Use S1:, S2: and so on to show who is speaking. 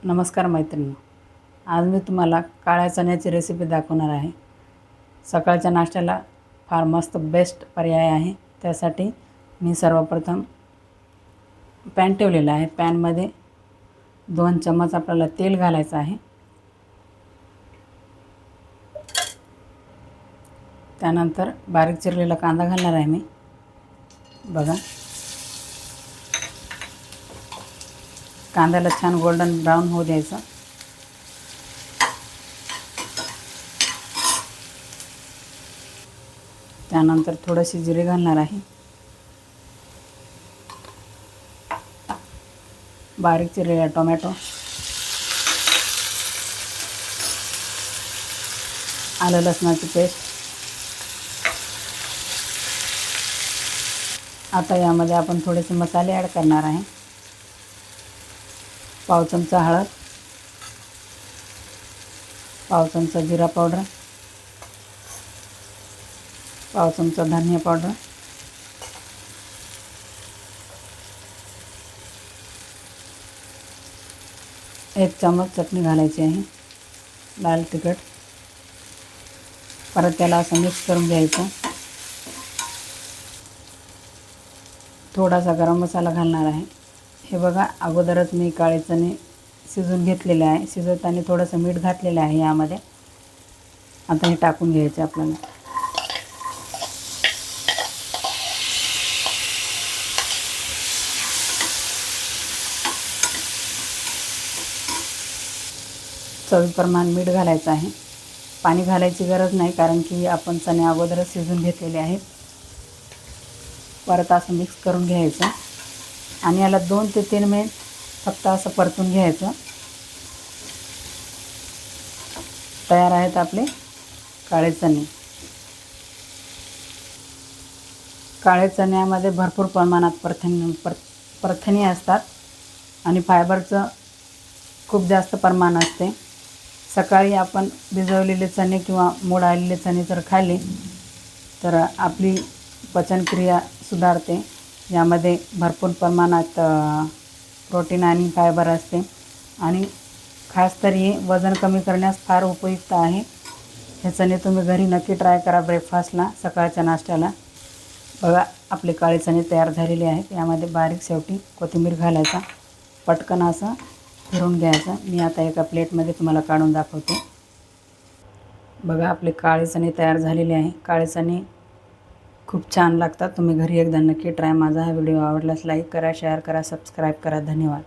S1: नमस्कार मैत्रिणी, आज मी तुम्हाला काळ्या चण्याची रेसिपी दाखवणार आहे। सकाळच्या नाश्त्याला फार मस्त बेस्ट पर्याय आहे। त्यासाठी मी सर्वप्रथम पॅन ठेवलेला आहे। पॅनमध्ये 2 चम्मच आपल्याला तेल घालायचं आहे। त्यानंतर बारीक चिरलेला कांदा घालणार आहे मी। बघा, कांद्याला छान गोल्डन ब्राउन होऊ द्यायचं। त्यानंतर थोडीशी जिरे घालणार आहे। बारीक चिरलेला टोमॅटो, आलं लसणाची पेस्ट। आता यामध्ये आपण थोडेसे मसाले ॲड करणार आहे। पाव चमचा हळद, पाव चमचा जिरा पावडर, पाव चमचा धनिया पावडर, 1 चम्मच चटणी घालायची आहे, लाल तिखट। परत त्याला असं मिक्स करून घ्यायचं। थोडासा गरम मसाला घालणार आहे। हे बघा, अगोदरच मी काळे चणे शिजवून घेतलेले आहे। शिजवताना थोडंसं मीठ घातलेलं आहे यामध्ये। आता हे टाकून घ्यायचे आपल्याला। चवीप्रमाणे मीठ घालायचं आहे। पाणी घालायची गरज नाही, कारण की आपण चणे अगोदरच शिजवून घेतलेले आहेत। परत असं मिक्स करून घ्यायचं आणि याला 2 ते 3 मिनिट फक्त असं परतून घ्यायचं। तयार आहेत आपले काळे चणे। काळे चण्यामध्ये भरपूर प्रमाणात प्रथिने असतात आणि फायबरचं खूप जास्त प्रमाण असते। सकाळी आपण भिजवलेले चणे किंवा मोड आलेले चणे जर खाल्ले तर आपली पचनक्रिया सुधारते। यामध्ये भरपूर प्रमाणात प्रोटीन आणि फायबर असते आणि खास तर हे वजन कमी करण्यास फार उपयुक्त आहे। हे चणे तुम्ही घरी नक्की ट्राय करा ब्रेकफास्टला, सकाळच्या नाश्त्याला। बघा, आपले काळे चणे तयार झालेले आहेत। यामध्ये बारीक शेवटी कोथिंबीर घालायचा, पटकन असं फिरून घ्यायचं। मी आता एका प्लेटमध्ये तुम्हाला काढून दाखवते। बघा, आपले काळे चणे तयार झालेले आहे। काळे चणे खूप छान लागतात। तुम्ही घरी एकदा नक्की ट्राय। माझा हा व्हिडिओ आवडल्यास लाईक करा, शेअर करा, सबस्क्राईब करा। धन्यवाद।